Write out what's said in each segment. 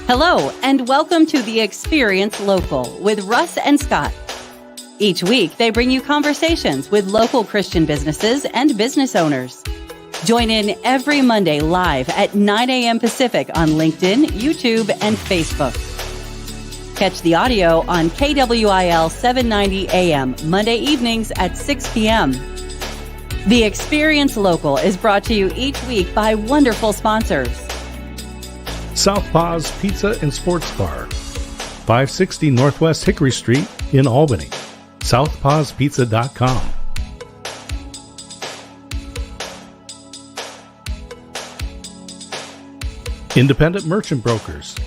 Hello, and welcome to the Experience Local with Russ and Scott. Each week, they bring you conversations with local Christian businesses and business owners. Join in every Monday live at 9 a.m. Pacific on LinkedIn, YouTube, and Facebook. Catch the audio on KWIL 790 AM Monday evenings at 6 p.m. The Experience Local is brought to you each week by wonderful sponsors. Southpaw's Pizza and Sports Bar, 560 Northwest Hickory Street in Albany. southpawspizza.com. Independent Merchant Brokers,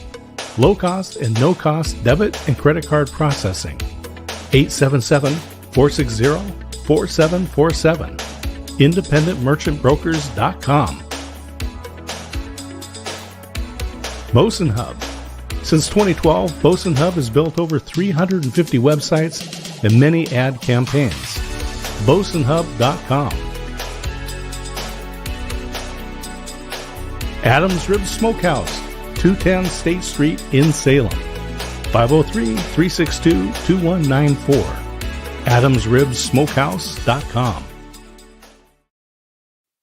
low-cost and no-cost debit and credit card processing. 877-460-4747. independentmerchantbrokers.com. Bosun Hub. Since 2012, Bosun Hub has built over 350 websites and many ad campaigns. bosunhub.com. Adams Ribs Smokehouse, 210 State Street in Salem. 503-362-2194. adamsribssmokehouse.com.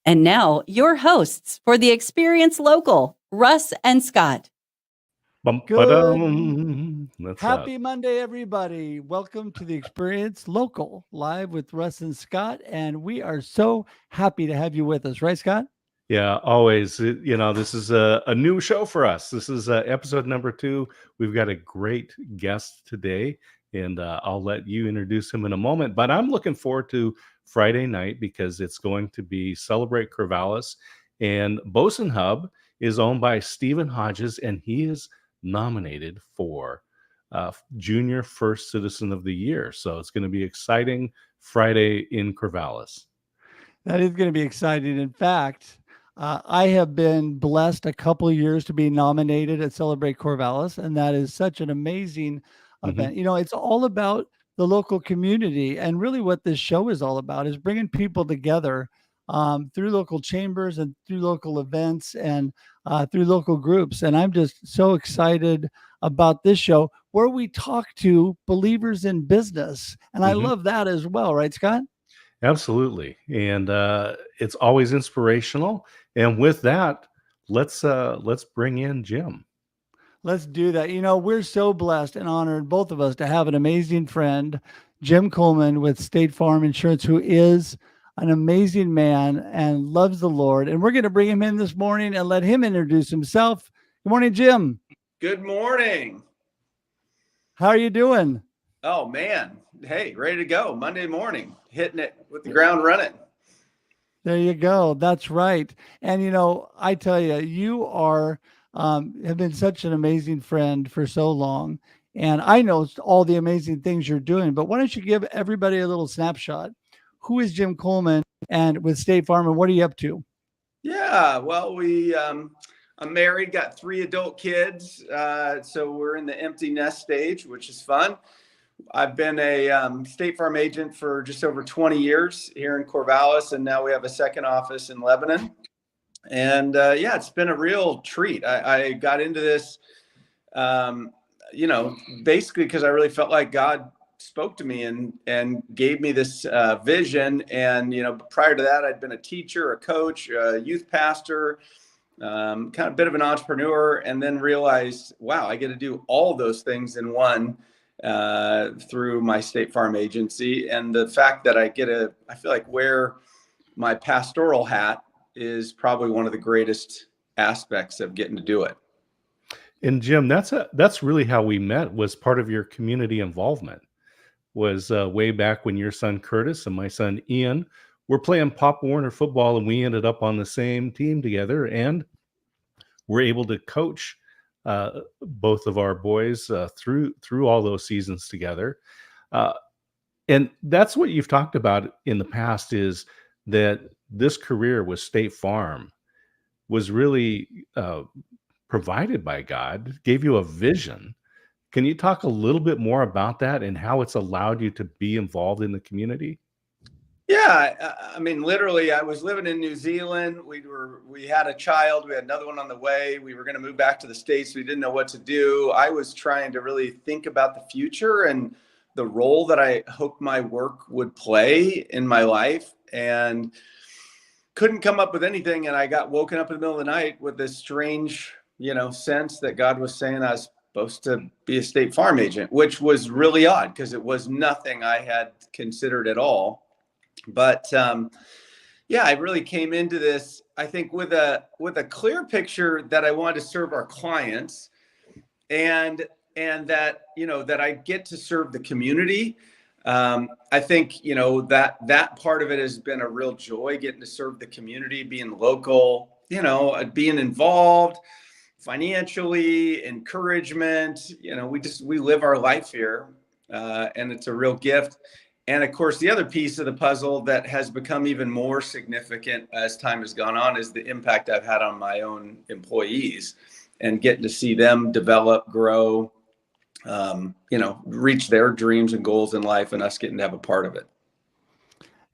And now, your hosts for the Experience Local, Russ and Scott. Happy Monday, everybody. Welcome to the Experience Local, live with Russ and Scott. And we are so happy to have you with us. Right, Scott? Yeah, always. This is a new show for us. This is episode number 2. We've got a great guest today, and I'll let you introduce him in a moment. But I'm looking forward to Friday night because it's going to be Celebrate Corvallis, and Bosun Hub is owned by Stephen Hodges, and he is nominated for Junior First Citizen of the Year. So it's going to be exciting Friday in Corvallis. That is going to be exciting. In fact, I have been blessed a couple of years to be nominated at Celebrate Corvallis, and that is such an amazing event. You know, it's all about the local community, and really what this show is all about is bringing people together through local chambers and through local events and through local groups. And I'm just so excited about this show where we talk to believers in business. And I love that as well. Right, Scott? Absolutely. And it's always inspirational. And with that, let's bring in Jim. Let's do that. You know, we're so blessed and honored, both of us, to have an amazing friend, Jim Kuhlman with State Farm Insurance, who is an amazing man and loves the Lord. And we're going to bring him in this morning and let him introduce himself. Good morning, Jim. Good morning. How are you doing? Oh, man. Hey, ready to go. Monday morning, hitting it with the ground running. There you go. That's right. And, you know, I tell you, you are have been such an amazing friend for so long. And I know all the amazing things you're doing, but why don't you give everybody a little snapshot? Who is Jim Kuhlman and with State Farm, and what are you up to? Yeah, well, I'm married, got 3 adult kids. So we're in the empty nest stage, which is fun. I've been a State Farm agent for just over 20 years here in Corvallis, and now we have a second office in Lebanon. And it's been a real treat. I got into this, basically because I really felt like God spoke to me and gave me this vision. And, prior to that, I'd been a teacher, a coach, a youth pastor, kind of a bit of an entrepreneur, and then realized, wow, I get to do all those things in one through my State Farm agency. And the fact that I feel like wear my pastoral hat is probably one of the greatest aspects of getting to do it. And Jim, that's really how we met, was part of your community involvement. Was way back when your son Curtis and my son Ian were playing Pop Warner football, and we ended up on the same team together, and we're able to coach both of our boys through all those seasons together. And that's what you've talked about in the past, is that this career with State Farm was really provided by God, gave you a vision. Can you talk a little bit more about that and how it's allowed you to be involved in the community? Yeah, I mean, literally, I was living in New Zealand. We had a child. We had another one on the way. We were going to move back to the States. We didn't know what to do. I was trying to really think about the future and the role that I hoped my work would play in my life, and couldn't come up with anything. And I got woken up in the middle of the night with this strange, sense that God was saying I was supposed to be a State Farm agent, which was really odd because it was nothing I had considered at all. But yeah, I really came into this, I think, with a clear picture that I wanted to serve our clients, and that that I get to serve the community. I think that part of it has been a real joy, getting to serve the community, being local, being involved financially, encouragement. We live our life here, and it's a real gift. And of course, the other piece of the puzzle that has become even more significant as time has gone on is the impact I've had on my own employees, and getting to see them develop, grow, reach their dreams and goals in life, and us getting to have a part of it.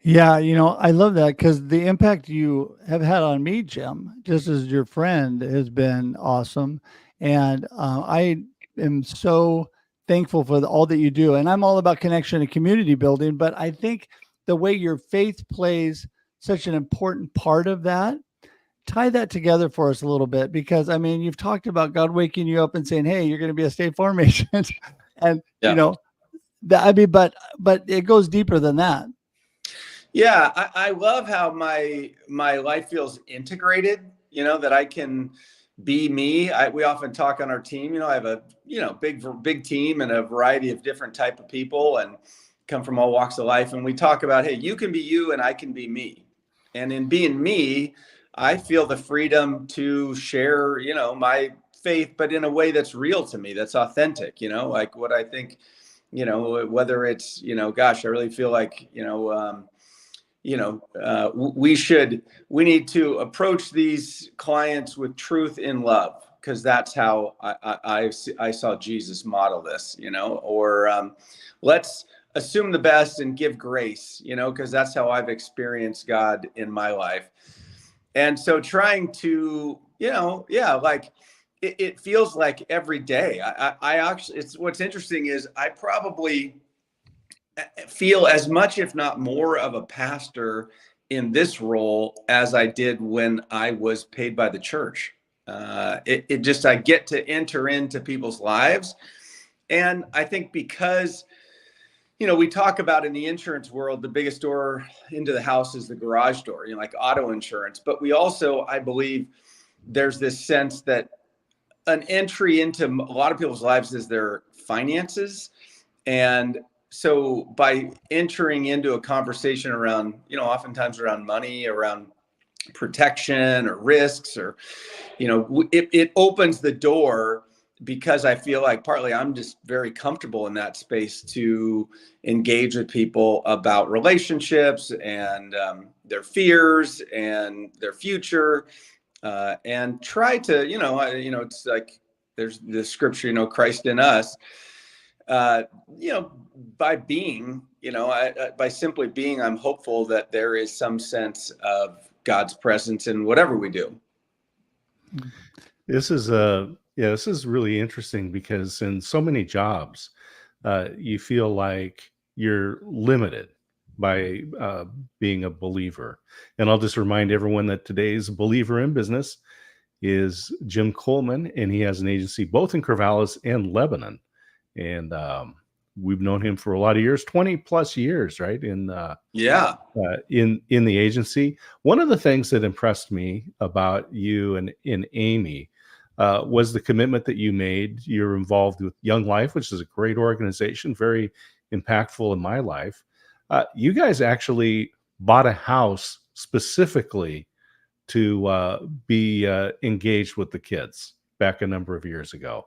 Yeah, I love that, because the impact you have had on me, Jim, just as your friend, has been awesome. And I am so thankful for all that you do. And I'm all about connection and community building, but I think the way your faith plays such an important part of that, tie that together for us a little bit, because I mean, you've talked about God waking you up and saying, hey, you're going to be a State Farm agent. And, Yeah. But it goes deeper than that. Yeah, I love how my life feels integrated, that I can be me. We often talk on our team, I have a, big team and a variety of different type of people, and come from all walks of life. And we talk about, hey, you can be you and I can be me. And in being me, I feel the freedom to share, my faith, but in a way that's real to me, that's authentic, like what I think, whether it's, gosh, I really feel like, we need to approach these clients with truth in love, because that's how I saw Jesus model this, or let's assume the best and give grace, because that's how I've experienced God in my life. And so trying to, like it feels like every day I actually, it's what's interesting is I probably feel as much, if not more, of a pastor in this role as I did when I was paid by the church. I get to enter into people's lives. And I think because, we talk about in the insurance world, the biggest door into the house is the garage door, like auto insurance. But we also, I believe, there's this sense that an entry into a lot of people's lives is their finances. And so by entering into a conversation around, oftentimes around money, around protection or risks, or, it opens the door, because I feel like partly I'm just very comfortable in that space to engage with people about relationships and their fears and their future, and try to, it's like there's the scripture, Christ in us. By being, by simply being, I'm hopeful that there is some sense of God's presence in whatever we do. This is really interesting, because in so many jobs, you feel like you're limited by being a believer. And I'll just remind everyone that today's believer in business is Jim Kuhlman, and he has an agency both in Corvallis and Lebanon. And we've known him for a lot of years, 20 plus years, right? In the agency. One of the things that impressed me about you and Amy was the commitment that you made. You're involved with Young Life, which is a great organization, very impactful in my life. You guys actually bought a house specifically to be engaged with the kids back a number of years ago.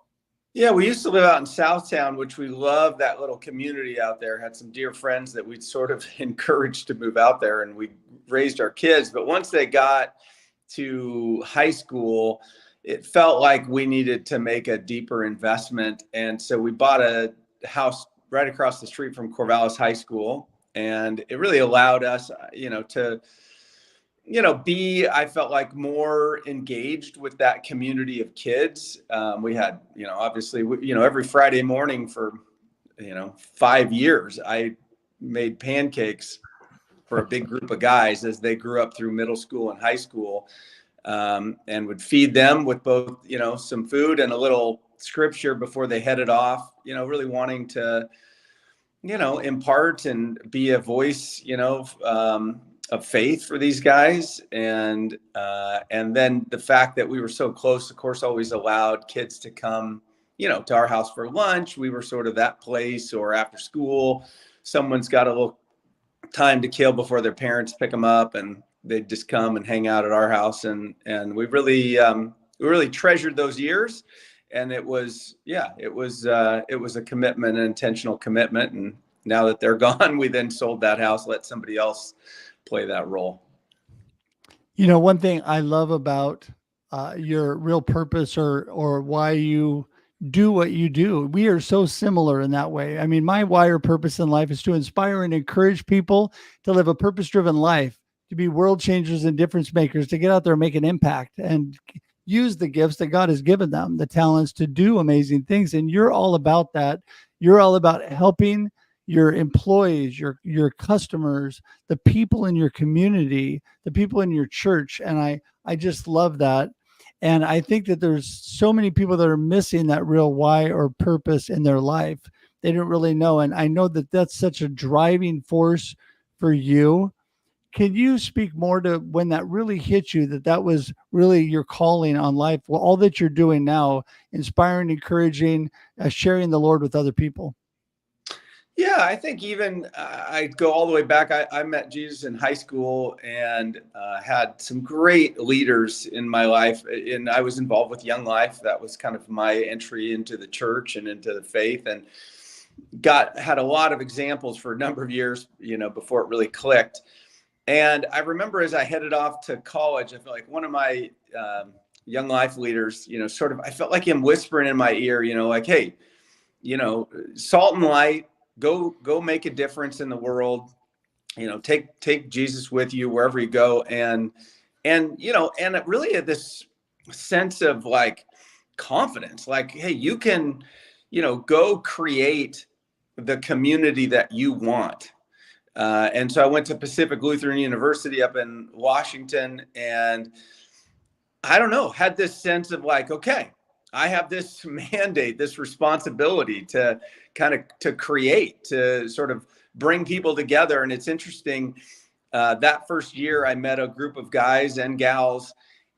Yeah, we used to live out in Southtown, which we love that little community out there. Had some dear friends that we'd sort of encouraged to move out there, and we raised our kids. But once they got to high school, it felt like we needed to make a deeper investment. And so we bought a house right across the street from Corvallis High School. And it really allowed us, to, I felt like more engaged with that community of kids. We had, obviously, every Friday morning for, 5 years, I made pancakes for a big group of guys as they grew up through middle school and high school, and would feed them with both, some food and a little scripture before they headed off, really wanting to, impart and be a voice, of faith for these guys. And then the fact that we were so close, of course, always allowed kids to come, to our house for lunch. We were sort of that place, or after school, someone's got a little time to kill before their parents pick them up, and they'd just come and hang out at our house. And we really treasured those years. And it was a commitment, an intentional commitment. And now that they're gone, we then sold that house, let somebody else play that role. One thing I love about your real purpose or why you do what you do, we are so similar in that way. I mean, my why or purpose in life is to inspire and encourage people to live a purpose-driven life, to be world changers and difference makers, to get out there and make an impact and use the gifts that God has given them, the talents to do amazing things. And you're all about that. You're all about helping your employees, your customers, the people in your community, the people in your church. And I just love that. And I think that there's so many people that are missing that real why or purpose in their life. They don't really know. And I know that that's such a driving force for you. Can you speak more to when that really hit you, that was really your calling on life? Well, all that you're doing now, inspiring, encouraging, sharing the Lord with other people. Yeah, I think even I go all the way back. I met Jesus in high school and had some great leaders in my life. And I was involved with Young Life. That was kind of my entry into the church and into the faith, and had a lot of examples for a number of years, before it really clicked. And I remember as I headed off to college, I felt like one of my Young Life leaders, I felt like him whispering in my ear, like, hey, salt and light, go make a difference in the world, take Jesus with you wherever you go. And it really had this sense of like confidence, like, hey, you can, go create the community that you want. And so I went to Pacific Lutheran University up in Washington, and I don't know, had this sense of like, okay, I have this mandate, this responsibility to create, to sort of bring people together. And it's interesting, that first year I met a group of guys and gals,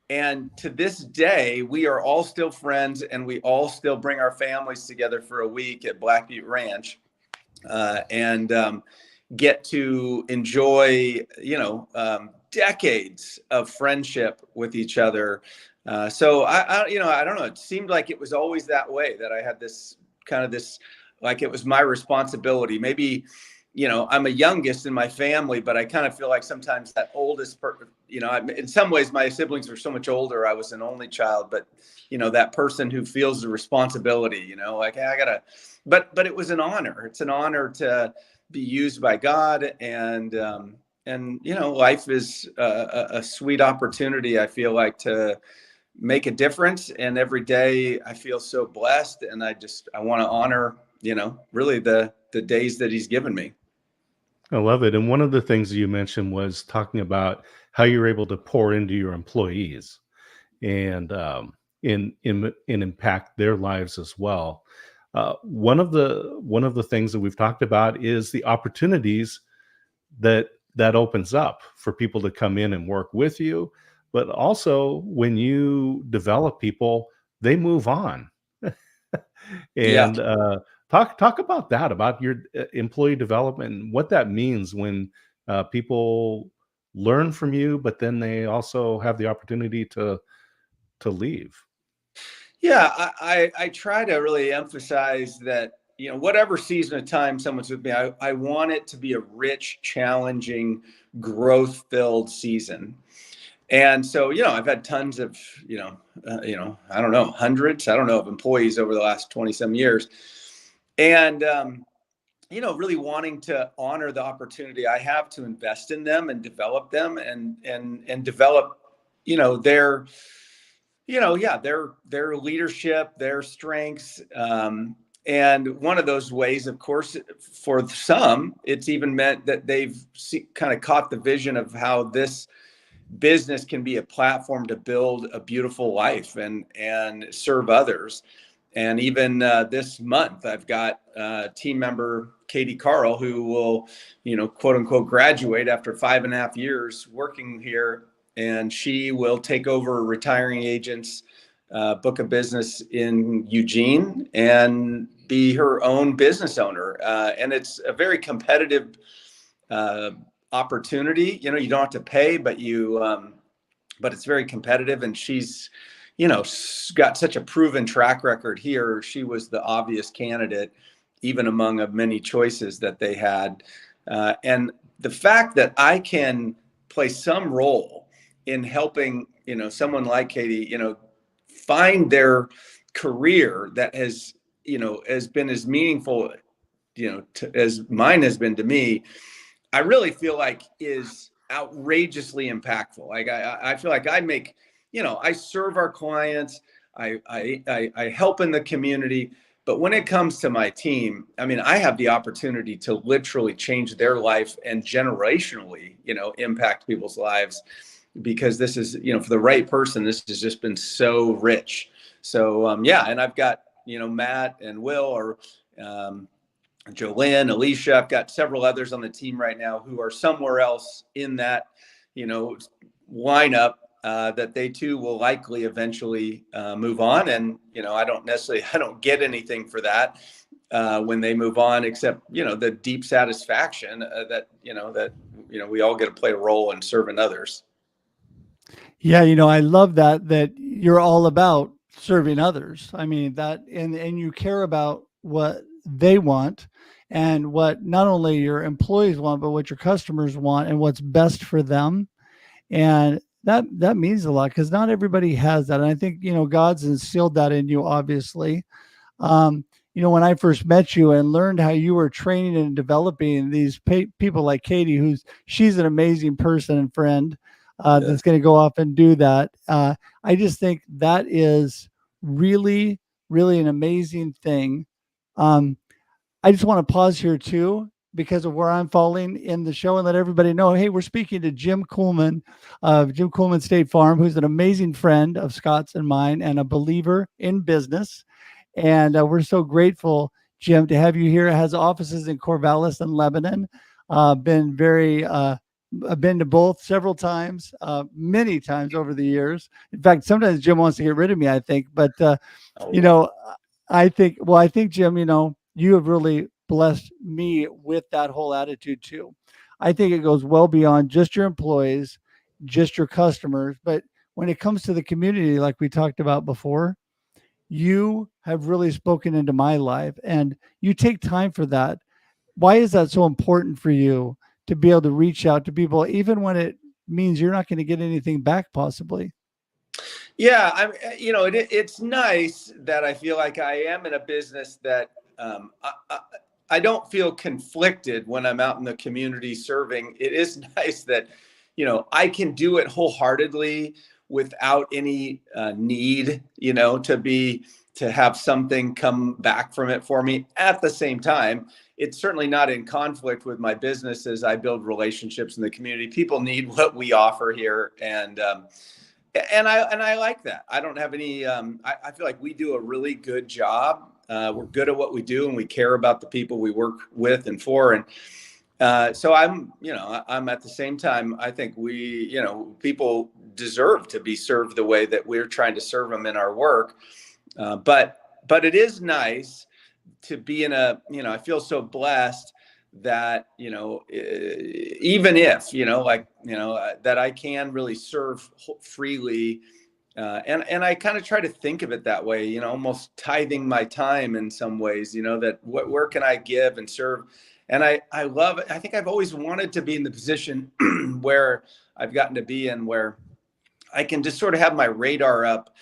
and to this day, we are all still friends, and we all still bring our families together for a week at Black Butte Ranch, and get to enjoy, decades of friendship with each other. So I don't know. It seemed like it was always that way, that I had this like it was my responsibility. Maybe, I'm a youngest in my family, but I kind of feel like sometimes that oldest in some ways my siblings were so much older. I was an only child, but that person who feels the responsibility, like, hey, I gotta, but it was an honor. It's an honor to be used by God. And life is a sweet opportunity, I feel like, to make a difference. And every day I feel so blessed, and I want to honor, really the days that he's given me. I love it. And one of the things you mentioned was talking about how you're able to pour into your employees and impact their lives as well. One of the things that we've talked about is the opportunities that opens up for people to come in and work with you, but also when you develop people, they move on. And talk about that, about your employee development and what that means when people learn from you, but then they also have the opportunity to leave. Yeah, I try to really emphasize that, whatever season of time someone's with me, I want it to be a rich, challenging, growth-filled season. And so, I've had tons of, I don't know, hundreds, of employees over the last 20 some years. And really wanting to honor the opportunity I have to invest in them and develop them and develop, their, their leadership, their strengths. And one of those ways, of course, for some, it's even meant that they've kind of caught the vision of how this business can be a platform to build a beautiful life and serve others. And even this month, I've got team member Katie Carl, who will, quote unquote, graduate after 5.5 years working here. And she will take over retiring agents' book of business in Eugene and be her own business owner. And it's a very competitive opportunity. You don't have to pay, but but it's very competitive. And she's, got such a proven track record here. She was the obvious candidate, even among many choices that they had. And the fact that I can play some role in helping, someone like Katie, find their career that has been as meaningful, as mine has been to me, I really feel like is outrageously impactful. Like I feel like I make, I serve our clients, I help in the community, but when it comes to my team, I mean, I have the opportunity to literally change their life and generationally, impact people's lives, because this is, for the right person, this has just been so rich. So and I've got, Matt and Will, or Jolynn, Alicia. I've got several others on the team right now who are somewhere else in that, lineup that they too will likely eventually move on. And, I don't get anything for that when they move on, except, the deep satisfaction that we all get to play a role in serving others. Yeah, I love that you're all about serving others. I mean, that and you care about what they want and what not only your employees want, but what your customers want and what's best for them. And that means a lot, because not everybody has that. And I think, God's instilled that in you, obviously. When I first met you and learned how you were training and developing these people like Katie, she's an amazing person and friend that's going to go off and do that. I just think that is really, really an amazing thing. I just want to pause here too, because of where I'm falling in the show, and let everybody know, hey, we're speaking to Jim Kuhlman of Jim Kuhlman State Farm, who's an amazing friend of Scott's and mine and a believer in business. And we're so grateful, Jim, to have you here. It has offices in Corvallis and Lebanon. I've been to both several times, many times over the years. In fact, sometimes Jim wants to get rid of me, I think. But, I think, Jim, you have really blessed me with that whole attitude too. I think it goes well beyond just your employees, just your customers. But when it comes to the community, like we talked about before, you have really spoken into my life, and you take time for that. Why is that so important for you, to be able to reach out to people, even when it means you're not going to get anything back possibly? Yeah, it's nice that I feel like I am in a business that I don't feel conflicted when I'm out in the community serving. It is nice that, I can do it wholeheartedly without any need, to have something come back from it for me. At the same time, it's certainly not in conflict with my business as I build relationships in the community. People need what we offer here. And I like that. I don't have any, I feel like we do a really good job. We're good at what we do, and we care about the people we work with and for. And so I'm at the same time, I think people deserve to be served the way that we're trying to serve them in our work. But it is nice to be in I feel so blessed that, even if, that I can really serve freely. And I kind of try to think of it that way, almost tithing my time in some ways, that where can I give and serve? And I love it. I think I've always wanted to be in the position where I've gotten to be in, where I can just sort of have my radar up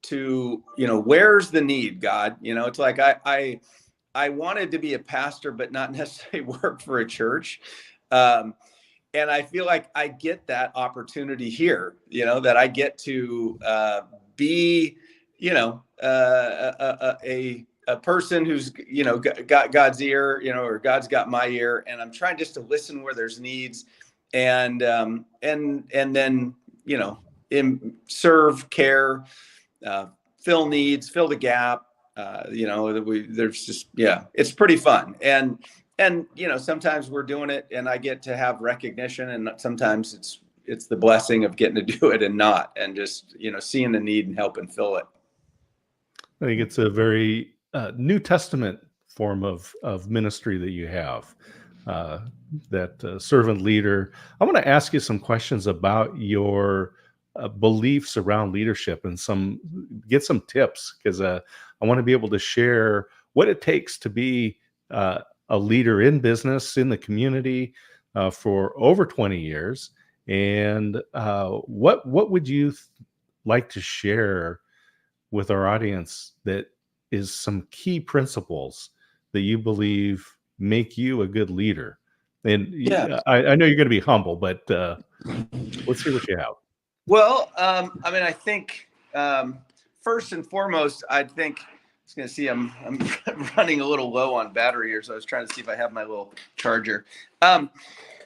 to, where's the need, God? It's like I I wanted to be a pastor, but not necessarily work for a church. And I feel like I get that opportunity here, that I get to be, a person who's, got God's ear, or God's got my ear, and I'm trying just to listen where there's needs, and then, serve, care, fill needs, fill the gap. There's just, it's pretty fun. And, sometimes we're doing it and I get to have recognition, and sometimes it's the blessing of getting to do it and not, and just, seeing the need and helping fill it. I think it's a very New Testament form of ministry that you have, that servant leader. I want to ask you some questions about your beliefs around leadership, and get some tips, because I want to be able to share what it takes to be a leader in business, in the community, for over 20 years. And what would you like to share with our audience that is some key principles that you believe make you a good leader? And I know you're going to be humble, but let's see what you have. Well, I think first and foremost, I was going to see, I'm running a little low on battery here, so I was trying to see if I have my little charger.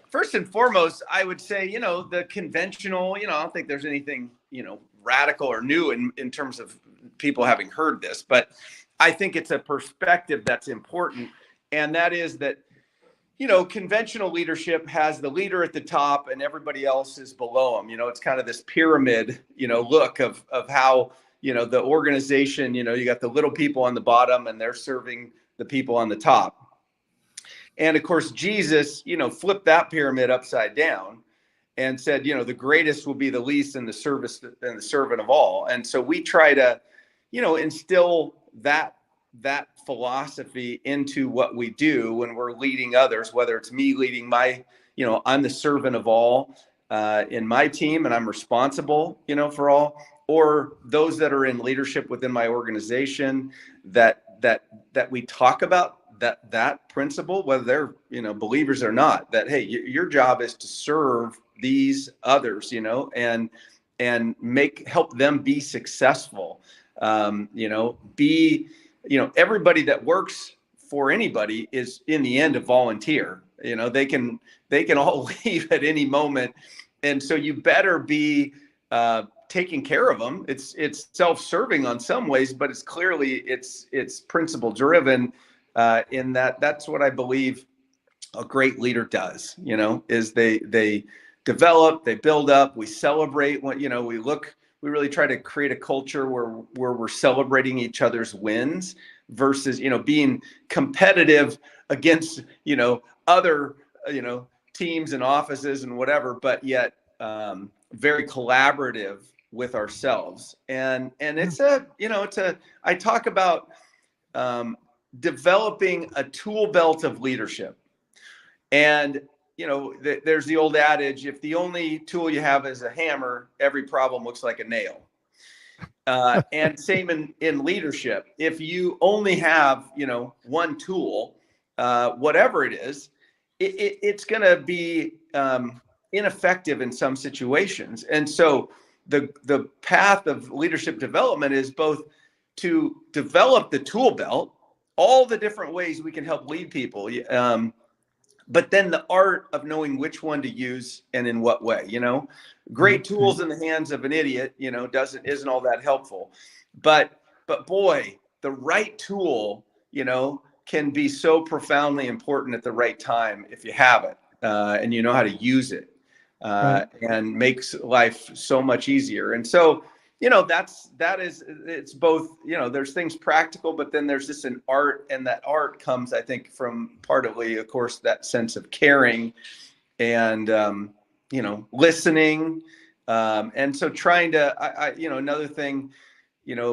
First and foremost, I would say, the conventional, I don't think there's anything, radical or new in terms of people having heard this, but I think it's a perspective that's important. And that is that, conventional leadership has the leader at the top and everybody else is below them. It's kind of this pyramid, look of how, the organization, you got the little people on the bottom and they're serving the people on the top. And of course, Jesus, flipped that pyramid upside down and said, the greatest will be the least and the servant of all. And so we try to, instill that philosophy into what we do when we're leading others, whether it's me leading my, I'm the servant of all in my team, and I'm responsible, for all, or those that are in leadership within my organization, that we talk about that principle, whether they're, believers or not, that, hey, your job is to serve these others, and help them be successful. Everybody that works for anybody is in the end a volunteer. They can all leave at any moment. And so you better be taking care of them. It's self-serving on some ways, but it's clearly it's principle driven, in that's what I believe a great leader does, is they develop, they build up, we celebrate what, we really try to create a culture where we're celebrating each other's wins versus, being competitive against, other, teams and offices and whatever, but yet very collaborative with ourselves. And I talk about developing a tool belt of leadership. And there's the old adage, if the only tool you have is a hammer, every problem looks like a nail. And same in leadership. If you only have, one tool, whatever it is, it's going to be ineffective in some situations. And so the path of leadership development is both to develop the tool belt, all the different ways we can help lead people, but then the art of knowing which one to use and in what way. Great tools in the hands of an idiot, isn't all that helpful. But boy, the right tool, can be so profoundly important at the right time if you have it, and you know how to use it, and makes life so much easier. And so, it's both, there's things practical, but then there's just an art, and that art comes, I think, from partly, of course, that sense of caring and, listening. And so trying to, another thing,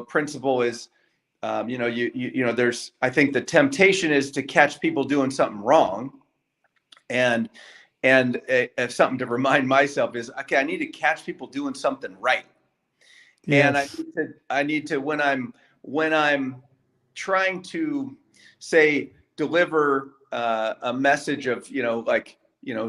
principle is, there's, I think the temptation is to catch people doing something wrong. And if something to remind myself is, okay, I need to catch people doing something right. Yes. And I need to when I'm trying to say deliver a message of,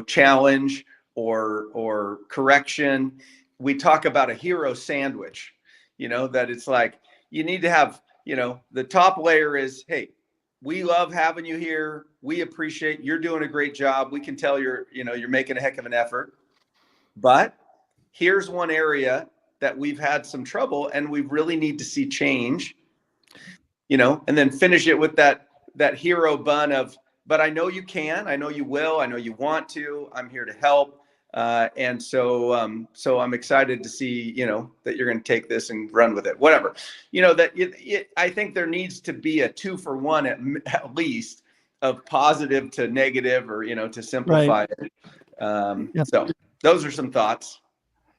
challenge or correction, we talk about a hero sandwich, that it's like, you need to have, the top layer is, hey, we love having you here. We appreciate you're doing a great job. We can tell you're making a heck of an effort, but here's one area that we've had some trouble and we really need to see change, and then finish it with that hero bun of, but I know you can, I know you will, I know you want to, I'm here to help. And so I'm excited to see, that you're going to take this and run with it, whatever, I think there needs to be a 2-for-1 at least of positive to negative, or, to simplify it. So those are some thoughts.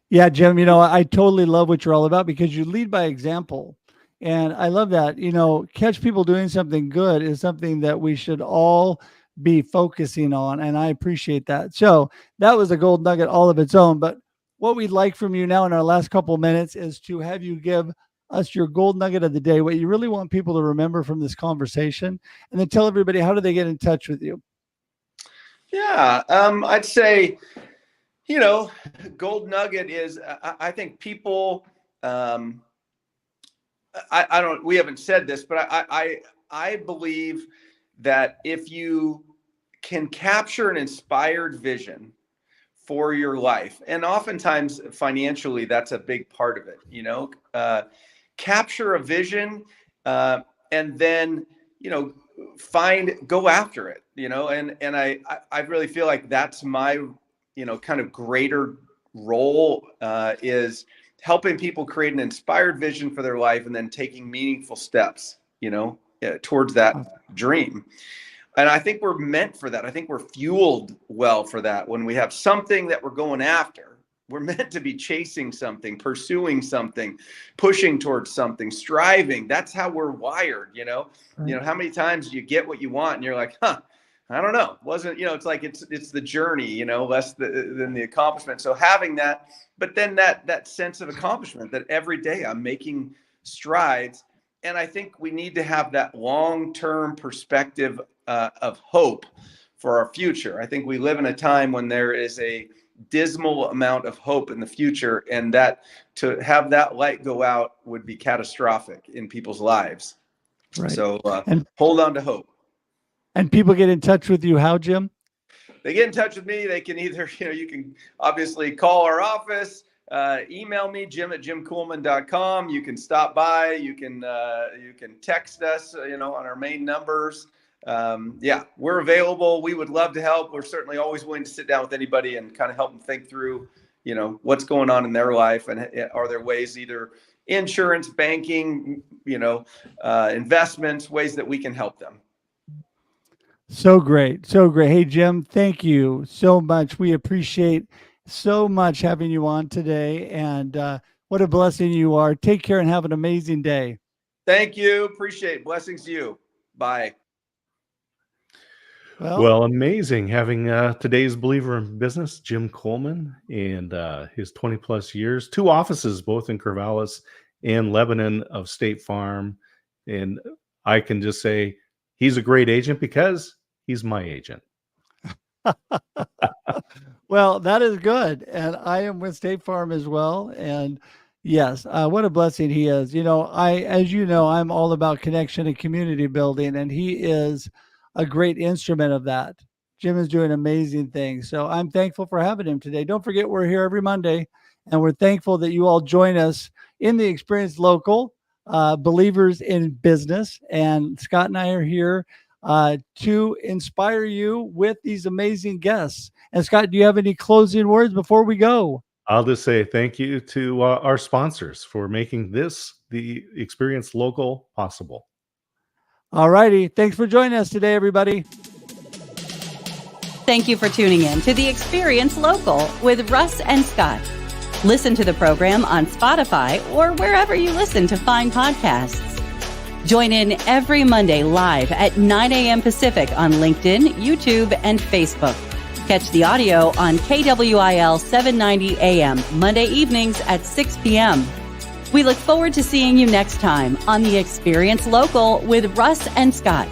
Yeah, Jim, I totally love what you're all about, because you lead by example. And I love that, catch people doing something good is something that we should all be focusing on. And I appreciate that. So that was a gold nugget all of its own. But what we'd like from you now in our last couple of minutes is to have you give us your gold nugget of the day, what you really want people to remember from this conversation, and then tell everybody, how do they get in touch with you? Yeah, I'd say, gold nugget is, I think people, we haven't said this, but I believe that if you can capture an inspired vision for your life, and oftentimes financially, that's a big part of it, capture a vision, and then, go after it, and I really feel like that's my, kind of greater role, is helping people create an inspired vision for their life and then taking meaningful steps, towards that dream. And I think we're meant for that. I think we're fueled well for that. When we have something that we're going after, we're meant to be chasing something, pursuing something, pushing towards something, striving. That's how we're wired, how many times you get what you want and you're like, I don't know, wasn't, it's like, it's the journey, less than the accomplishment. So having that, but then that sense of accomplishment, that every day I'm making strides. And I think we need to have that long-term perspective of hope for our future. I think we live in a time when there is a dismal amount of hope in the future, and that to have that light go out would be catastrophic in people's lives. Right. So and hold on to hope. And people get in touch with you how, Jim? They get in touch with me. They can either, you can obviously call our office, email me, jim@jimkuhlman.com. You can stop by. You can text us, on our main numbers. We're available. We would love to help. We're certainly always willing to sit down with anybody and kind of help them think through, what's going on in their life, and are there ways, either insurance, banking, investments, ways that we can help them. So great. So great. Hey, Jim, thank you so much. We appreciate so much having you on today, and what a blessing you are. Take care and have an amazing day. Thank you. Appreciate it. Blessings to you. Bye. Well, amazing having today's believer in business, Jim Kuhlman, and his 20 plus years, 2 offices, both in Corvallis and Lebanon, of State Farm. And I can just say he's a great agent because he's my agent. Well, that is good. And I am with State Farm as well. And yes, what a blessing he is. As you know, I'm all about connection and community building, and he is a great instrument of that. Jim is doing amazing things. So I'm thankful for having him today. Don't forget, we're here every Monday, and we're thankful that you all join us in the Experience Local, Believers in Business. And Scott and I are here to inspire you with these amazing guests. And Scott, do you have any closing words before we go? I'll just say thank you to our sponsors for making this, the Experience Local, possible. All righty. Thanks for joining us today, everybody. Thank you for tuning in to the Experience Local with Russ and Scott. Listen to the program on Spotify or wherever you listen to fine podcasts. Join in every Monday live at 9 a.m. Pacific on LinkedIn, YouTube, and Facebook. Catch the audio on KWIL 790 AM Monday evenings at 6 p.m. We look forward to seeing you next time on the Experience Local with Russ and Scott.